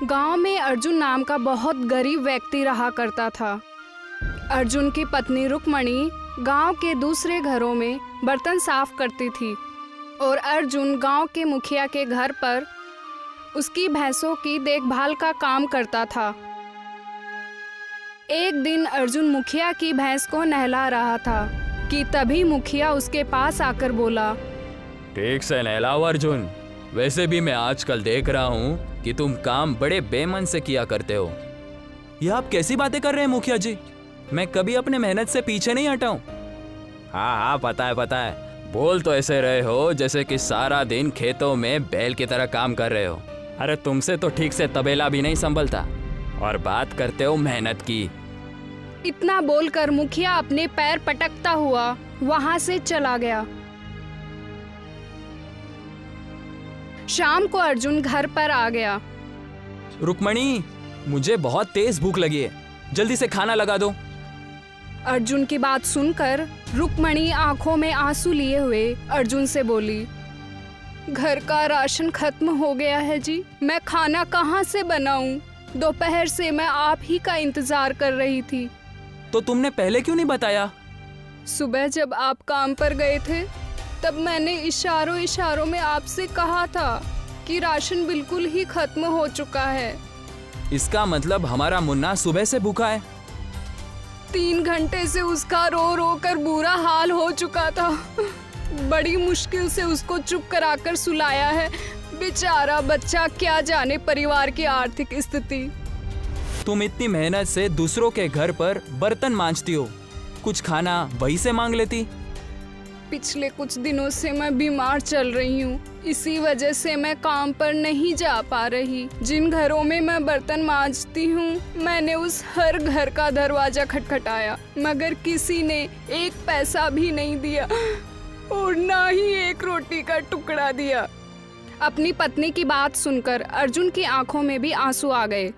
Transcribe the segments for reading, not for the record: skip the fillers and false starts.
गांव में अर्जुन नाम का बहुत गरीब व्यक्ति रहा करता था। अर्जुन की पत्नी रुक्मणी गांव के दूसरे घरों में बर्तन साफ करती थी और अर्जुन गांव के मुखिया के घर पर उसकी भैंसों की देखभाल का काम करता था। एक दिन अर्जुन मुखिया की भैंस को नहला रहा था कि तभी मुखिया उसके पास आकर बोला, ठीक से नहलाओ अर्जुन। वैसे भी मैं आजकल देख रहा हूँ कि तुम काम बड़े बेमन से किया करते हो। ये आप कैसी बातें कर रहे हैं मुखिया जी? मैं कभी अपने मेहनत से पीछे नहीं हटा हूँ। हाँ पता है। बोल तो ऐसे रहे हो जैसे कि सारा दिन खेतों में बैल की तरह काम कर रहे हो। अरे तुमसे तो ठीक से तबेला भी नहीं संभलता और बात करते हो मेहनत की। इतना बोलकर मुखिया अपने पैर पटकता हुआ वहां से चला गया। शाम को अर्जुन घर पर आ गया। रुक्मणी, मुझे बहुत तेज भूख लगी है, जल्दी से खाना लगा दो। अर्जुन की बात सुनकर रुक्मणी आंखों में आंसू लिए हुए अर्जुन से बोली, घर का राशन खत्म हो गया है जी, मैं खाना कहाँ से बनाऊं? दोपहर से मैं आप ही का इंतजार कर रही थी। तो तुमने पहले क्यों नहीं बताया? सुबह जब आप काम पर गए थे तब मैंने इशारों में आपसे कहा था कि राशन बिल्कुल ही खत्म हो चुका है। इसका मतलब हमारा मुन्ना सुबह से भूखा है। 3 घंटे से उसका रो रो कर बुरा हाल हो चुका था। बड़ी मुश्किल से उसको चुप कराकर सुलाया है। बेचारा बच्चा, क्या जाने परिवार की आर्थिक स्थिति। तुम इतनी मेहनत से दूसरों के घर पर बर्तन मांजती हो, कुछ खाना वहीं से मांग लेती। पिछले कुछ दिनों से मैं बीमार चल रही हूँ, इसी वजह से मैं काम पर नहीं जा पा रही। जिन घरों में मैं बर्तन मांजती हूँ, मैंने उस हर घर का दरवाजा खटखटाया, मगर किसी ने 1 पैसा भी नहीं दिया और ना ही 1 रोटी का टुकड़ा दिया। अपनी पत्नी की बात सुनकर अर्जुन की आंखों में भी आंसू आ गए।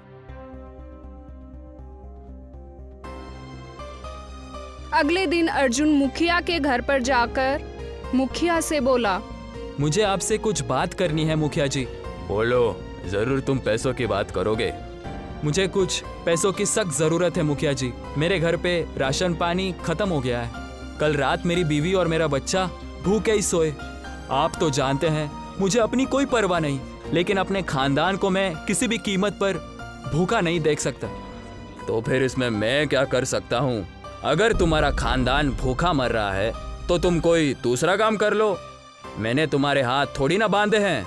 अगले दिन अर्जुन मुखिया के घर पर जाकर मुखिया से बोला, मुझे आपसे कुछ बात करनी है मुखिया जी। बोलो, जरूर तुम पैसों की बात करोगे। मुझे कुछ पैसों की सख्त जरूरत है मुखिया जी। मेरे घर पे राशन पानी खत्म हो गया है। कल रात मेरी बीवी और मेरा बच्चा भूखे ही सोए। आप तो जानते हैं मुझे अपनी कोई परवाह नहीं, लेकिन अपने खानदान को मैं किसी भी कीमत पर भूखा नहीं देख सकता। तो फिर इसमें मैं क्या कर सकता हूँ? अगर तुम्हारा खानदान भूखा मर रहा है तो तुम कोई दूसरा काम कर लो। मैंने तुम्हारे हाथ थोड़ी ना बांधे हैं।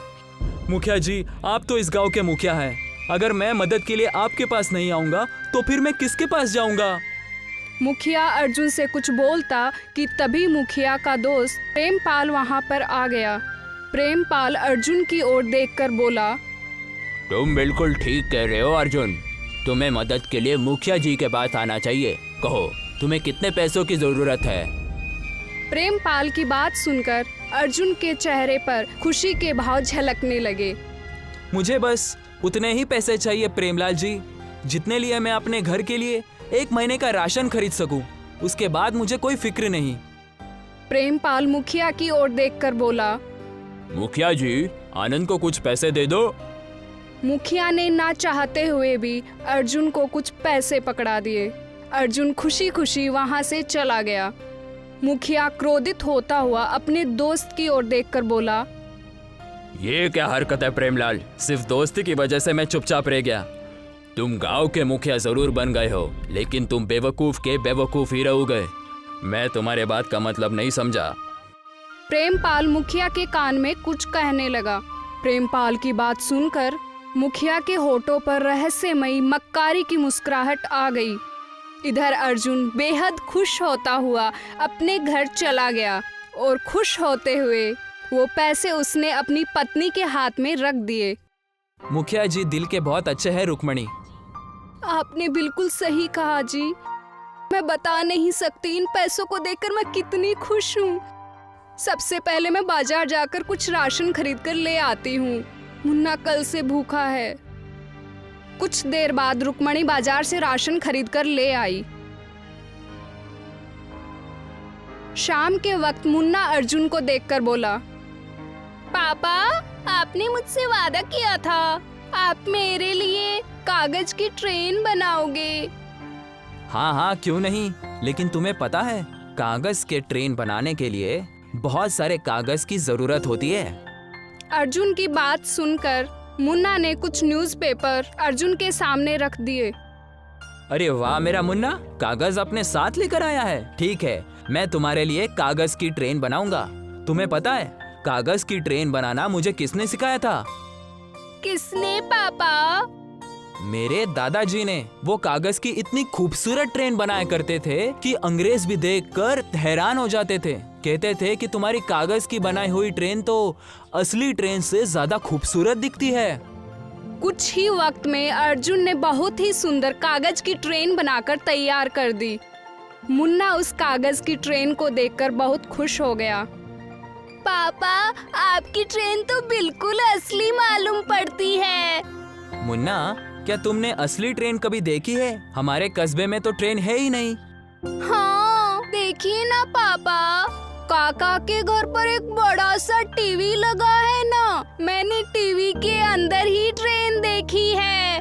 मुखिया जी, आप तो इस गांव के मुखिया हैं। अगर मैं मदद के लिए आपके पास नहीं आऊंगा तो फिर मैं किसके पास जाऊंगा? मुखिया अर्जुन से कुछ बोलता कि तभी मुखिया का दोस्त प्रेमपाल वहां पर आ गया। प्रेमपाल अर्जुन की ओर देखकर बोला, तुम बिल्कुल ठीक कह रहे हो अर्जुन। तुम्हें मदद के लिए मुखिया जी के पास आना चाहिए। कहो, तुम्हें कितने पैसों की जरूरत है? प्रेमपाल की बात सुनकर अर्जुन के चेहरे पर खुशी के भाव झलकने लगे। मुझे बस उतने ही पैसे चाहिए प्रेमलाल जी, जितने लिए मैं अपने घर के लिए 1 महीने का राशन खरीद सकूं। उसके बाद मुझे कोई फिक्र नहीं। प्रेमपाल मुखिया की ओर देखकर बोला, मुखिया जी, आनंद को कुछ पैसे दे दो। मुखिया ने ना चाहते हुए भी अर्जुन को कुछ पैसे पकड़ा दिए। अर्जुन खुशी खुशी वहां से चला गया। मुखिया क्रोधित होता हुआ अपने दोस्त की ओर देखकर बोला, ये क्या हरकत है प्रेमलाल? सिर्फ दोस्ती की वजह से मैं चुपचाप रह गया। तुम गांव के मुखिया जरूर बन गए हो, लेकिन तुम बेवकूफ के बेवकूफ ही रह गए। मैं तुम्हारे बात का मतलब नहीं समझा। प्रेमपाल मुखिया के कान में कुछ कहने लगा। प्रेमपाल की बात सुनकर मुखिया के होठों पर रहस्यमयी मक्कारी की मुस्कुराहट आ गई। इधर अर्जुन बेहद खुश होता हुआ अपने घर चला गया और खुश होते हुए वो पैसे उसने अपनी पत्नी के हाथ में रख दिए। मुखिया जी दिल के बहुत अच्छे हैं रुक्मणी। आपने बिल्कुल सही कहा जी। मैं बता नहीं सकती इन पैसों को देखकर मैं कितनी खुश हूँ। सबसे पहले मैं बाजार जाकर कुछ राशन खरीद कर ले आती हूँ। मुन्ना कल से भूखा है। कुछ देर बाद रुक्मणी बाजार से राशन खरीद कर ले आई। शाम के वक्त मुन्ना अर्जुन को देखकर बोला, पापा आपने मुझसे वादा किया था, आप मेरे लिए कागज की ट्रेन बनाओगे। हाँ हाँ, क्यों नहीं। लेकिन तुम्हें पता है, कागज के ट्रेन बनाने के लिए बहुत सारे कागज की जरूरत होती है। अर्जुन की बात सुनकर मुन्ना ने कुछ न्यूज़पेपर अर्जुन के सामने रख दिए। अरे वाह मेरा मुन्ना, कागज अपने साथ लेकर आया है। ठीक है, मैं तुम्हारे लिए कागज की ट्रेन बनाऊंगा। तुम्हें पता है, कागज की ट्रेन बनाना मुझे किसने सिखाया था? किसने पापा? मेरे दादाजी ने। वो कागज की इतनी खूबसूरत ट्रेन बनाया करते थे कि अंग्रेज भी देखकर हैरान हो जाते थे। कहते थे कि तुम्हारी कागज की बनाई हुई ट्रेन तो असली ट्रेन से ज्यादा खूबसूरत दिखती है। कुछ ही वक्त में अर्जुन ने बहुत ही सुंदर कागज की ट्रेन बनाकर तैयार कर दी। मुन्ना उस कागज की ट्रेन को देखकर बहुत खुश हो गया। पापा, आपकी ट्रेन तो बिल्कुल असली मालूम पड़ती है। मुन्ना, क्या तुमने असली ट्रेन कभी देखी है? हमारे कस्बे में तो ट्रेन है ही नहीं। हाँ, देखिए ना पापा, काका के घर पर एक बड़ा सा टीवी लगा है ना, मैंने टीवी के अंदर ही ट्रेन देखी है।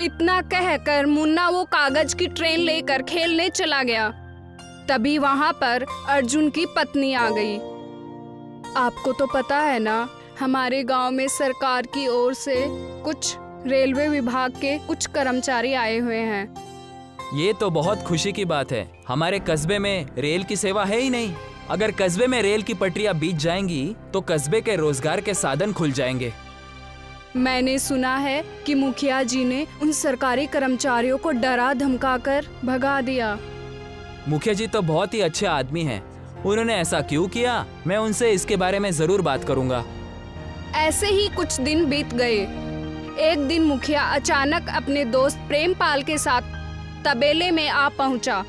इतना कहकर मुन्ना वो कागज की ट्रेन लेकर खेलने चला गया। तभी वहाँ पर अर्जुन की पत्नी आ गई। आपको तो पता है ना, हमारे गांव में सरकार की ओर से कुछ रेलवे विभाग के कुछ कर्मचारी आए हुए हैं। ये तो बहुत खुशी की बात है। हमारे कस्बे में रेल की सेवा है ही नहीं। अगर कस्बे में रेल की पटरियां बीत जाएंगी तो कस्बे के रोजगार के साधन खुल जाएंगे। मैंने सुना है कि मुखिया जी ने उन सरकारी कर्मचारियों को डरा धमकाकर भगा दिया। मुखिया जी तो बहुत ही अच्छे आदमी हैं। उन्होंने ऐसा क्यों किया? मैं उनसे इसके बारे में जरूर बात करूंगा। ऐसे ही कुछ दिन बीत गए। एक दिन मुखिया अचानक अपने दोस्त प्रेमपाल के साथ तबेले में आ पहुंचा।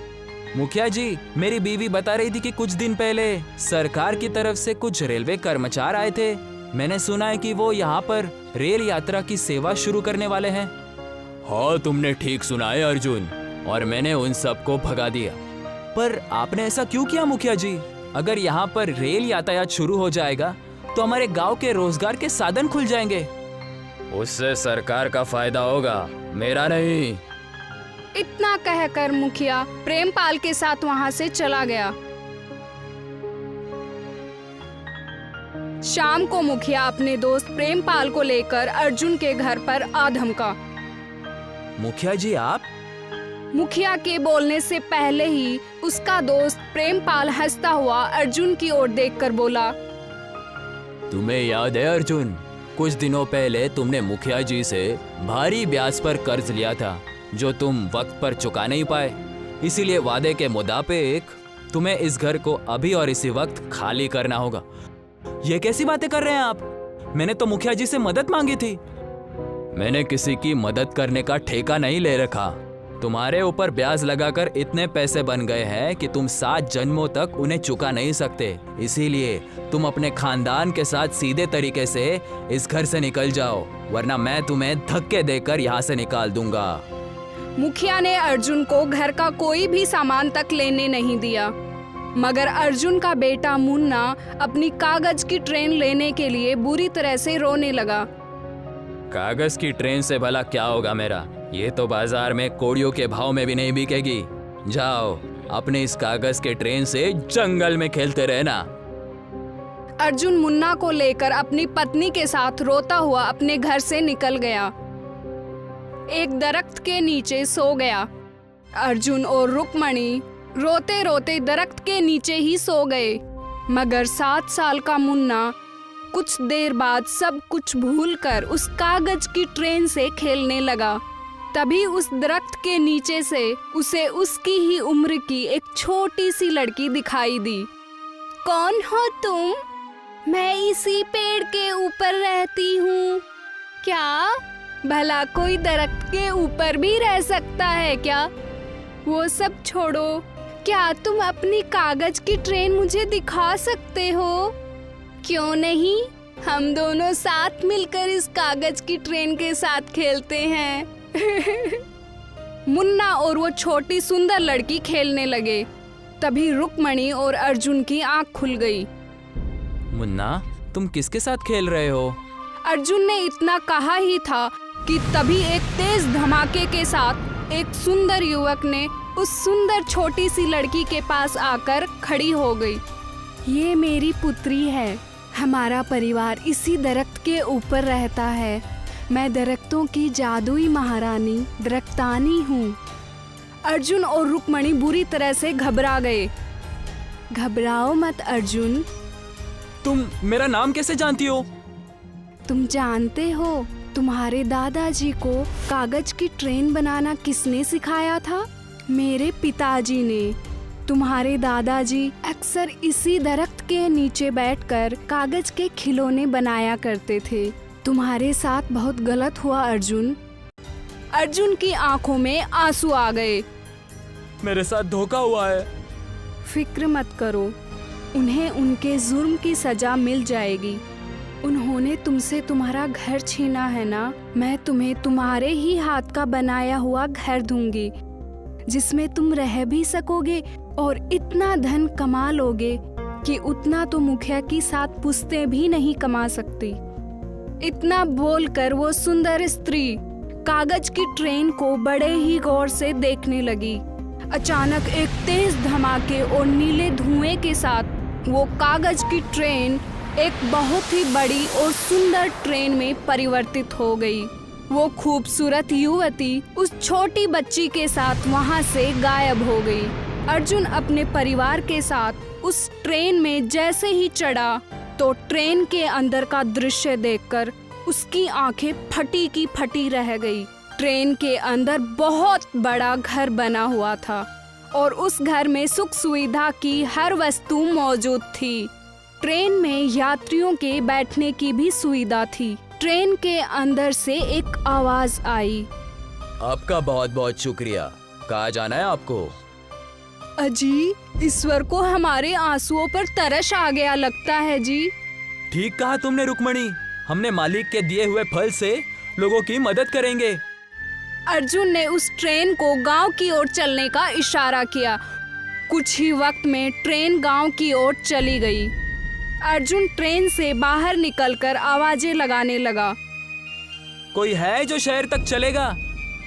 मुखिया जी, मेरी बीवी बता रही थी कि कुछ दिन पहले सरकार की तरफ से कुछ रेलवे कर्मचारी आए थे। मैंने सुना है कि वो यहाँ पर रेल यात्रा की सेवा शुरू करने वाले हैं। हाँ, तुमने ठीक सुना है अर्जुन, और मैंने उन सबको भगा दिया। पर आपने ऐसा क्यों किया मुखिया जी? अगर यहाँ पर रेल यातायात शुरू हो जाएगा तो हमारे गांव के रोजगार के साधन खुल जाएंगे। उससे सरकार का फायदा होगा, मेरा नहीं। इतना कहकर मुखिया प्रेमपाल के साथ वहां से चला गया। शाम को मुखिया अपने दोस्त प्रेमपाल को लेकर अर्जुन के घर पर आ धमका। मुखिया जी, आप? मुखिया के बोलने से पहले ही उसका दोस्त प्रेमपाल हंसता हुआ अर्जुन की ओर देखकर बोला, तुम्हें याद है अर्जुन, कुछ दिनों पहले तुमने मुखिया जी से भारी ब्याज पर कर्ज लिया था जो तुम वक्त पर चुका नहीं पाए। इसीलिए वादे के मुताबिक तुम्हें इस घर को अभी और इसी वक्त खाली करना होगा। ये कैसी बातें कर रहे हैं आप? मैंने तो मुखिया जी से मदद मांगी थी। मैंने किसी की मदद करने का ठेका नहीं ले रखा। तुम्हारे ऊपर ब्याज लगाकर इतने पैसे बन गए हैं कि तुम 7 जन्मों तक उन्हें चुका नहीं सकते। इसीलिए तुम अपने खानदान के साथ सीधे तरीके से इस घर से निकल जाओ, वरना मैं तुम्हें धक्के देकर यहाँ से निकाल दूंगा। मुखिया ने अर्जुन को घर का कोई भी सामान तक लेने नहीं दिया, मगर अर्जुन का बेटा मुन्ना अपनी कागज की ट्रेन लेने के लिए बुरी तरह से रोने लगा। कागज की ट्रेन से भला क्या होगा मेरा? ये तो बाजार में कोड़ियों के भाव में भी नहीं बिकेगी। जाओ, अपने इस कागज के ट्रेन से जंगल में खेलते रहना। अर्जुन मुन्ना को लेकर अपनी पत्नी के साथ रोता हुआ अपने घर से निकल गया। एक दरख्त के नीचे सो गया। अर्जुन और रुक्मणी रोते रोते दरख्त के नीचे ही सो गए। मगर 7 साल का मुन्ना कुछ देर बाद सब कुछ भूलकर उस कागज की ट्रेन से खेलने लगा। तभी उस दरख्त के नीचे से उसे उसकी ही उम्र की एक छोटी सी लड़की दिखाई दी। कौन हो तुम? मैं इसी पेड़ के ऊपर रहती हूँ। क्या भला कोई दरख्त के ऊपर भी रह सकता है क्या? वो सब छोड़ो, क्या तुम अपनी कागज की ट्रेन मुझे दिखा सकते हो? क्यों नहीं, हम दोनों साथ मिलकर इस कागज की ट्रेन के साथ खेलते हैं। मुन्ना और वो छोटी सुंदर लड़की खेलने लगे। तभी रुक्मणी और अर्जुन की आंख खुल गई। मुन्ना, तुम किसके साथ खेल रहे हो? अर्जुन ने इतना कहा ही था कि तभी एक तेज धमाके के साथ एक सुंदर युवक ने उस सुंदर छोटी सी लड़की के पास आकर खड़ी हो गई। ये मेरी पुत्री है। हमारा परिवार इसी दरख्त के ऊपर रहता है। मैं दरख्तों की जादुई महारानी दरख्तानी हूँ। अर्जुन और रुक्मणी बुरी तरह से घबरा गए। घबराओ मत अर्जुन। तुम मेरा नाम कैसे जानती हो? तुम जानते हो तुम्हारे दादाजी को कागज की ट्रेन बनाना किसने सिखाया था? मेरे पिताजी ने। तुम्हारे दादाजी अक्सर इसी दरख्त के नीचे बैठकर कागज के खिलौने बनाया करते थे। तुम्हारे साथ बहुत गलत हुआ अर्जुन। अर्जुन की आंखों में आंसू आ गए। मेरे साथ धोखा हुआ है। फिक्र मत करो, उन्हें उनके जुर्म की सजा मिल जाएगी। उन्होंने तुमसे तुम्हारा घर छीना है ना, मैं तुम्हें तुम्हारे ही हाथ का बनाया हुआ घर दूंगी, जिसमें तुम रह भी सकोगे और इतना धन कमा लोगे कि उतना तो मुखिया की 7 पुश्तें भी नहीं कमा सकती। इतना बोलकर वो सुंदर स्त्री कागज की ट्रेन को बड़े ही गौर से देखने लगी। अचानक एक तेज धमाके और नीले धुएं के साथ वो कागज की ट्रेन एक बहुत ही बड़ी और सुंदर ट्रेन में परिवर्तित हो गई। वो खूबसूरत युवती उस छोटी बच्ची के साथ वहां से गायब हो गई। अर्जुन अपने परिवार के साथ उस ट्रेन में जैसे ही चढ़ा तो ट्रेन के अंदर का दृश्य देखकर उसकी आंखें फटी की फटी रह गई। ट्रेन के अंदर बहुत बड़ा घर बना हुआ था और उस घर में सुख सुविधा की हर वस्तु मौजूद थी। ट्रेन में यात्रियों के बैठने की भी सुविधा थी। ट्रेन के अंदर से एक आवाज आई, आपका बहुत बहुत शुक्रिया। कहाँ जाना है आपको? अजी, ईश्वर को हमारे आंसुओं पर तरस आ गया लगता है जी। ठीक कहा तुमने रुक्मणी। हमने मालिक के दिए हुए फल से लोगों की मदद करेंगे। अर्जुन ने उस ट्रेन को गांव की ओर चलने का इशारा किया। कुछ ही वक्त में ट्रेन गांव की ओर चली गई। अर्जुन ट्रेन से बाहर निकलकर आवाजें लगाने लगा। कोई है जो शहर तक चलेगा?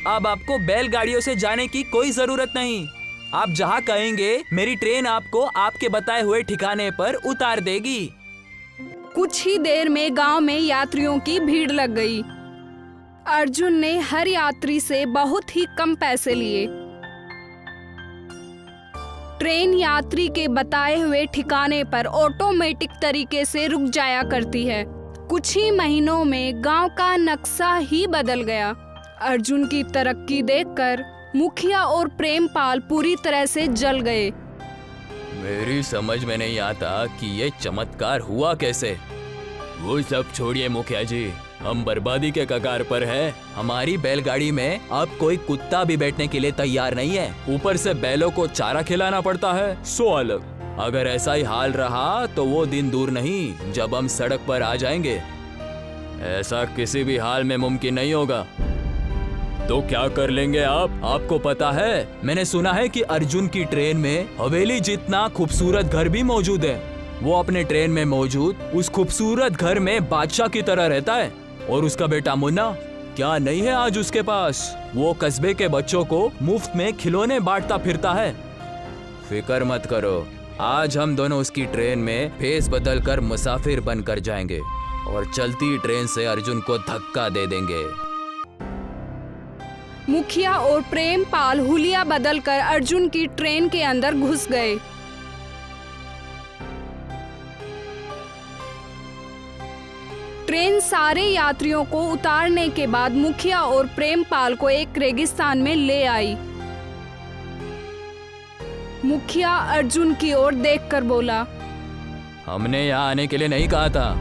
अब आपको बैलगाड़ियों से जाने की कोई जरूरत नहीं। आप जहाँ कहेंगे मेरी ट्रेन आपको आपके बताए हुए ठिकाने पर उतार देगी। कुछ ही देर में गांव में यात्रियों की भीड़ लग गई। अर्जुन ने हर यात्री से बहुत ही कम पैसे लिए। ट्रेन यात्री के बताए हुए ठिकाने पर ऑटोमेटिक तरीके से रुक जाया करती है। कुछ ही महीनों में गांव का नक्शा ही बदल गया। अर्जुन की तरक्की देखकर मुखिया और प्रेमपाल पूरी तरह से जल गए। मेरी समझ में नहीं आता कि ये चमत्कार हुआ कैसे। वो सब छोड़िए मुखिया जी, हम बर्बादी के कगार पर हैं। हमारी बैलगाड़ी में अब कोई कुत्ता भी बैठने के लिए तैयार नहीं है। ऊपर से बैलों को चारा खिलाना पड़ता है, सो अलग। अगर ऐसा ही हाल रहा तो वो दिन दूर नहीं जब हम सड़क पर आ जाएंगे। ऐसा किसी भी हाल में मुमकिन नहीं होगा। तो क्या कर लेंगे आप? आपको पता है, मैंने सुना है कि अर्जुन की ट्रेन में हवेली जितना खूबसूरत घर भी मौजूद है। वो अपने ट्रेन में मौजूद उस खूबसूरत घर में बादशाह की तरह रहता है। और उसका बेटा मुन्ना, क्या नहीं है आज उसके पास? वो कस्बे के बच्चों को मुफ्त में खिलौने बांटता फिरता है। फिक्र मत करो, आज हम दोनों उसकी ट्रेन में फेस बदल कर मुसाफिर बनकर जाएंगे और चलती ट्रेन से अर्जुन को धक्का दे देंगे। मुखिया और प्रेमपाल हुलिया बदलकर अर्जुन की ट्रेन के अंदर घुस गए। ट्रेन सारे यात्रियों को उतारने के बाद मुखिया और प्रेमपाल को एक रेगिस्तान में ले आई। मुखिया अर्जुन की ओर देखकर बोला, हमने यहाँ आने के लिए नहीं कहा था।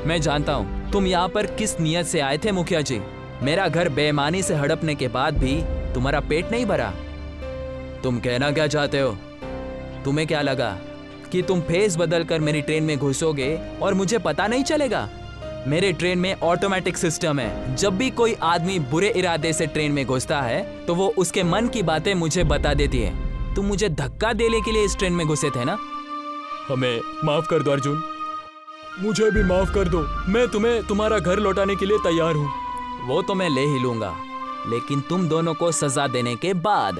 मैं जानता हूँ तुम यहाँ पर किस नियत से आए थे मुखिया जी। मेरा घर बेईमानी से हड़पने के बाद भी तुम्हारा पेट नहीं भरा। तुम कहना क्या चाहते हो? तुम्हें क्या लगा कि तुम फेस बदलकर मेरी ट्रेन में घुसोगे और मुझे पता नहीं चलेगा? मेरे ट्रेन में ऑटोमेटिक सिस्टम है। जब भी कोई आदमी बुरे इरादे से ट्रेन में घुसता है तो वो उसके मन की बातें मुझे बता देती है। तुम मुझे धक्का देने के लिए इस ट्रेन में घुसे थे ना? हमें माफ कर दो अर्जुन। मुझे भी माफ कर दो। मैं तुम्हें तुम्हारा घर लौटाने के लिए तैयार हूँ। वो तो मैं ले ही लूंगा, लेकिन तुम दोनों को सजा देने के बाद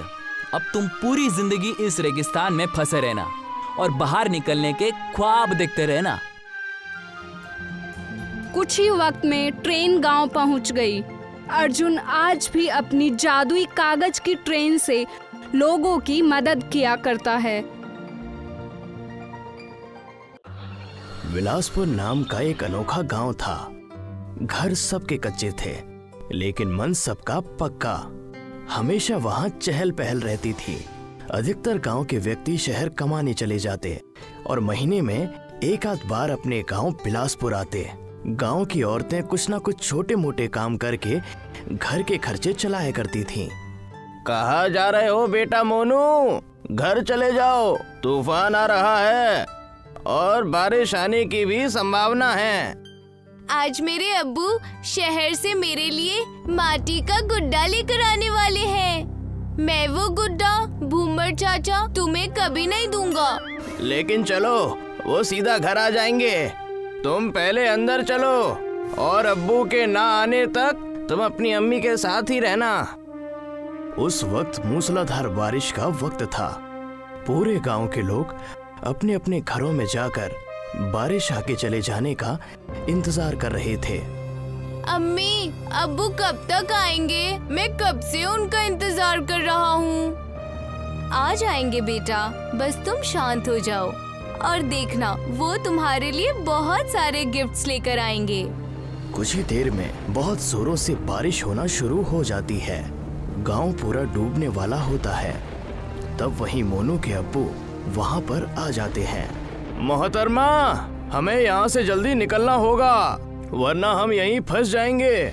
अब तुम पूरी जिंदगी इस रेगिस्तान में फंसे रहना और बाहर निकलने के ख्वाब देखते रहना। कुछ ही वक्त में ट्रेन गांव पहुंच गई। अर्जुन आज भी अपनी जादुई कागज की ट्रेन से लोगों की मदद किया करता है। बिलासपुर नाम का एक अनोखा गांव था। घर सबके कच्चे थे, लेकिन मन सबका पक्का। हमेशा वहां चहल पहल रहती थी। अधिकतर गांव के व्यक्ति शहर कमाने चले जाते और महीने में एक आध बार अपने गांव बिलासपुर आते। गांव की औरतें कुछ ना कुछ छोटे मोटे काम करके घर के खर्चे चलाया करती थीं। कहाँ जा रहे हो बेटा मोनू? घर चले जाओ, तूफान आ रहा है और बारिश आने की भी संभावना है। आज मेरे अब्बू शहर से मेरे लिए माटी का गुड्डा लेकर आने वाले हैं। मैं वो गुड्डा भूमर चाचा तुम्हें कभी नहीं दूंगा। लेकिन चलो, वो सीधा घर आ जाएंगे। तुम पहले अंदर चलो और अब्बू के ना आने तक तुम अपनी अम्मी के साथ ही रहना। उस वक्त मूसलाधार बारिश का वक्त था। पूरे गांव के लोग अपने अपने घरों में जाकर बारिश आके चले जाने का इंतजार कर रहे थे। अम्मी, अब्बू कब तक आएंगे? मैं कब से उनका इंतजार कर रहा हूँ। आ जाएंगे बेटा, बस तुम शांत हो जाओ और देखना वो तुम्हारे लिए बहुत सारे गिफ्ट्स लेकर आएंगे। कुछ ही देर में बहुत जोरों से बारिश होना शुरू हो जाती है। गांव पूरा डूबने वाला होता है। तब वहीं मोनू के अब्बू वहां पर आ जाते हैं। मोहतरमा, हमें यहाँ से जल्दी निकलना होगा, वरना हम यहीं फंस जाएंगे।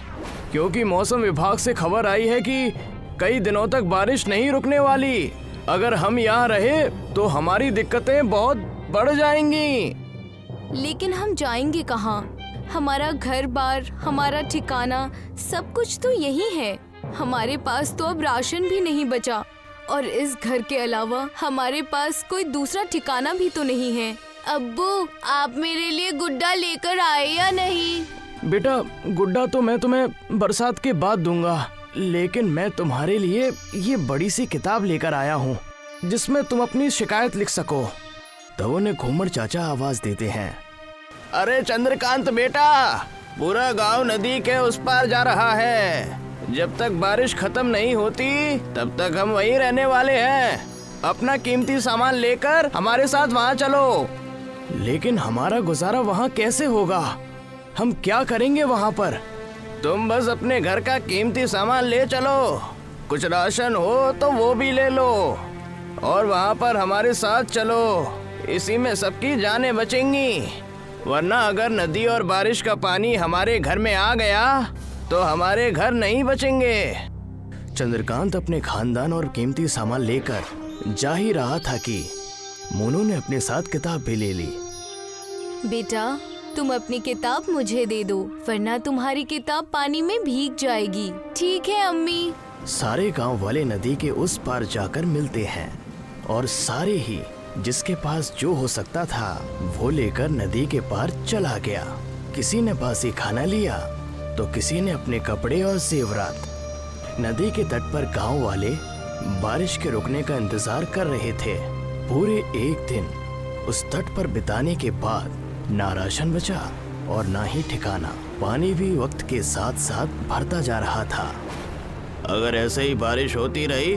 क्योंकि मौसम विभाग से खबर आई है कि कई दिनों तक बारिश नहीं रुकने वाली। अगर हम यहाँ रहे तो हमारी दिक्कतें बहुत बढ़ जाएंगी। लेकिन हम जाएंगे कहाँ? हमारा घर बार, हमारा ठिकाना, सब कुछ तो यही है। हमारे पास तो अब राशन भी नहीं बचा और इस घर के अलावा हमारे पास कोई दूसरा ठिकाना भी तो नहीं है। अब्बू, आप मेरे लिए गुड्डा लेकर आए या नहीं? बेटा, गुड्डा तो मैं तुम्हें बरसात के बाद दूंगा, लेकिन मैं तुम्हारे लिए ये बड़ी सी किताब लेकर आया हूँ जिसमें तुम अपनी शिकायत लिख सको। तब उन्हें घूमर चाचा आवाज देते हैं। अरे चंद्रकांत बेटा, पूरा गांव नदी के उस पार जा रहा है। जब तक बारिश खत्म नहीं होती तब तक हम वहीं रहने वाले हैं। अपना कीमती सामान लेकर हमारे साथ वहाँ चलो। लेकिन हमारा गुजारा वहाँ कैसे होगा? हम क्या करेंगे वहाँ पर? तुम बस अपने घर का कीमती सामान ले चलो। कुछ राशन हो तो वो भी ले लो और वहाँ पर हमारे साथ चलो। इसी में सबकी जानें बचेंगी। वरना अगर नदी और बारिश का पानी हमारे घर में आ गया तो हमारे घर नहीं बचेंगे। चंद्रकांत अपने खानदान और कीमती सामान लेकर जा ही रहा था कि मोनू ने अपने साथ किताब भी ले ली। बेटा, तुम अपनी किताब मुझे दे दो, वरना तुम्हारी किताब पानी में भीग जाएगी। ठीक है अम्मी। सारे गांव वाले नदी के उस पार जाकर मिलते हैं और सारे ही जिसके पास जो हो सकता था वो लेकर नदी के पार चला गया। किसी ने बासी खाना लिया तो किसी ने अपने कपड़े और जेवरात। नदी के तट पर गांव वाले बारिश के रुकने का इंतजार कर रहे थे। पूरे एक दिन उस तट पर बिताने के बाद ना राशन बचा और ना ही ठिकाना। पानी भी वक्त के साथ साथ भरता जा रहा था। अगर ऐसे ही बारिश होती रही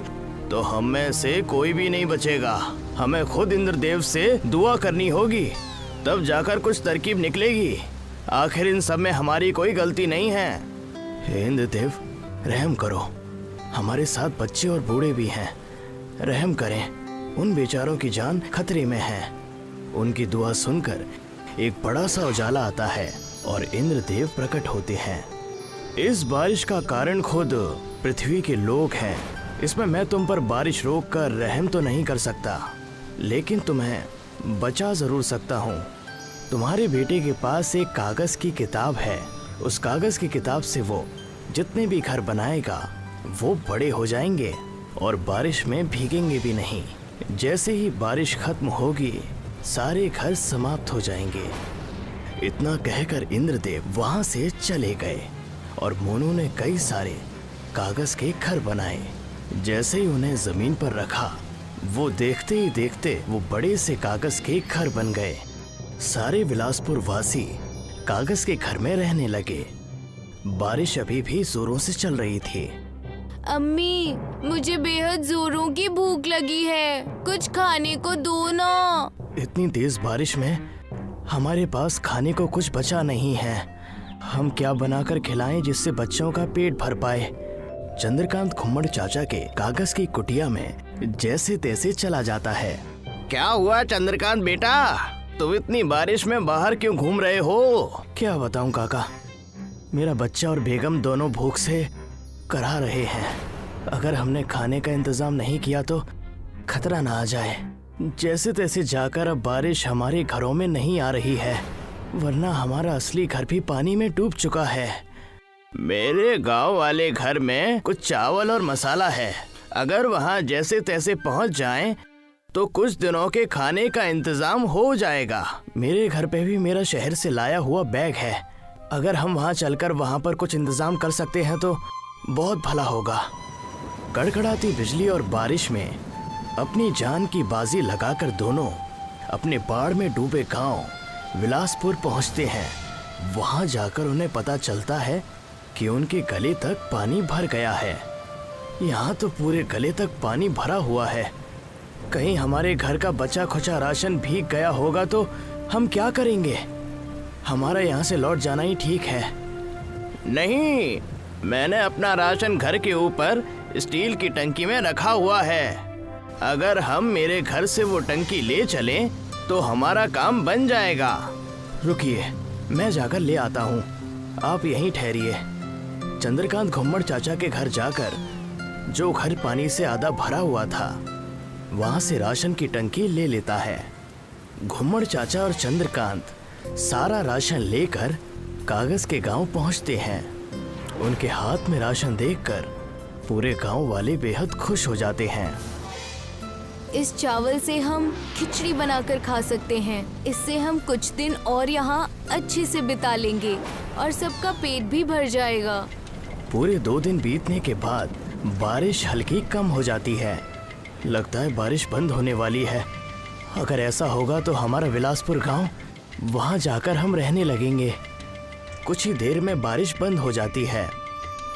तो हम में से कोई भी नहीं बचेगा। हमें खुद इंद्रदेव से दुआ करनी होगी, तब जाकर कुछ तरकीब निकलेगी। आखिर इन सब में हमारी कोई गलती नहीं है। हे इंद्रदेव, रहम करो। हमारे साथ बच्चे और बूढ़े भी हैं। रहम करें, उन बेचारों की जान खतरे में है। उनकी दुआ सुनकर एक बड़ा सा उजाला आता है और इंद्रदेव प्रकट होते हैं। इस बारिश का कारण खुद पृथ्वी के लोग हैं। इसमें मैं तुम पर बारिश रोक कर रहम तो नहीं कर सकता, लेकिन तुम्हें बचा जरूर सकता हूँ। तुम्हारे बेटे के पास एक कागज की किताब है। उस कागज की किताब से वो जितने भी घर बनाएगा वो बड़े हो जाएंगे और बारिश में भीगेंगे भी नहीं। जैसे ही बारिश खत्म होगी सारे घर समाप्त हो जाएंगे। इतना कहकर इंद्रदेव वहां से चले गए और मोनू ने कई सारे कागज के घर बनाए। जैसे ही उन्हें जमीन पर रखा, वो देखते ही देखते वो बड़े से कागज के घर बन गए। सारे बिलासपुर वासी कागज के घर में रहने लगे। बारिश अभी भी जोरों से चल रही थी। अम्मी, मुझे बेहद जोरों की भूख लगी है, कुछ खाने को दो ना। इतनी तेज बारिश में हमारे पास खाने को कुछ बचा नहीं है। हम क्या बनाकर खिलाएं जिससे बच्चों का पेट भर पाए। चंद्रकांत घुम्मड़ चाचा के कागज की कुटिया में जैसे तैसे चला जाता है। क्या हुआ चंद्रकांत बेटा, तुम इतनी बारिश में बाहर क्यों घूम रहे हो? क्या बताऊं काका, मेरा बच्चा और बेगम दोनों भूख से करा रहे हैं। अगर हमने खाने का इंतजाम नहीं किया तो खतरा ना आ जाए। जैसे तैसे जाकर अब बारिश हमारे घरों में नहीं आ रही है, वरना हमारा असली घर भी पानी में डूब चुका है। मेरे गांव वाले घर में कुछ चावल और मसाला है, अगर वहां जैसे तैसे पहुंच जाएं तो कुछ दिनों के खाने का इंतजाम हो जाएगा। मेरे घर पे भी मेरा शहर से लाया हुआ बैग है, अगर हम वहां चलकर वहां पर कुछ इंतजाम कर सकते हैं तो बहुत भला होगा। कड़कड़ाती बिजली और बारिश में अपनी जान की बाजी लगाकर दोनों अपने बाढ़ में डूबे गांव बिलासपुर पहुंचते हैं। वहां जाकर उन्हें पता चलता है कि उनके गले तक पानी भर गया है। यहाँ तो पूरे गले तक पानी भरा हुआ है। कहीं हमारे घर का बचा खुचा राशन भीग गया होगा तो हम क्या करेंगे? हमारा यहाँ से लौट जाना ही ठीक है। नहीं, मैंने अपना राशन घर के ऊपर स्टील की टंकी में रखा हुआ है। अगर हम मेरे घर से वो टंकी ले चलें तो हमारा काम बन जाएगा। रुकिए, मैं जाकर ले आता हूँ, आप यहीं ठहरिए। चंद्रकांत घुम्मड़ चाचा के घर जाकर, जो घर पानी से आधा भरा हुआ था, वहां से राशन की टंकी ले लेता है। घुम्मड़ चाचा और चंद्रकांत सारा राशन लेकर कागज के गांव पहुंचते हैं। उनके हाथ में राशन देखकर पूरे गांव वाले बेहद खुश हो जाते हैं। इस चावल से हम खिचड़ी बनाकर खा सकते हैं। इससे हम कुछ दिन और यहाँ अच्छे से बिता लेंगे और सबका पेट भी भर जाएगा। पूरे 2 दिन बीतने के बाद बारिश हल्की कम हो जाती है। लगता है बारिश बंद होने वाली है। अगर ऐसा होगा तो हमारा बिलासपुर गांव, वहां जाकर हम रहने लगेंगे। कुछ ही देर में बारिश बंद हो जाती है।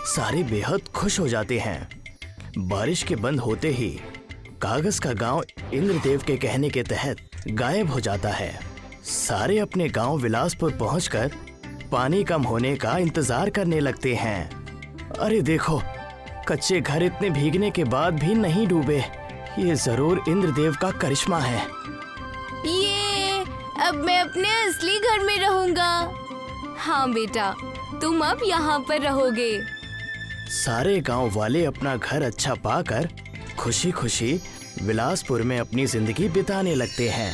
सारे बेहद खुश हो जाते हैं। बारिश के बंद होते ही कागज का गांव इंद्रदेव के कहने के तहत गायब हो जाता है। सारे अपने गांव बिलासपुर पहुंचकर पानी कम होने का इंतजार करने लगते हैं। अरे देखो, कच्चे घर इतने भीगने के बाद भी नहीं डूबे। ये जरूर इंद्रदेव का करिश्मा है। ये, अब मैं अपने असली घर में रहूंगा। हाँ बेटा, तुम अब यहाँ पर रहोगे। सारे गांव वाले अपना घर अच्छा पाकर खुशी खुशी बिलासपुर में अपनी जिंदगी बिताने लगते हैं।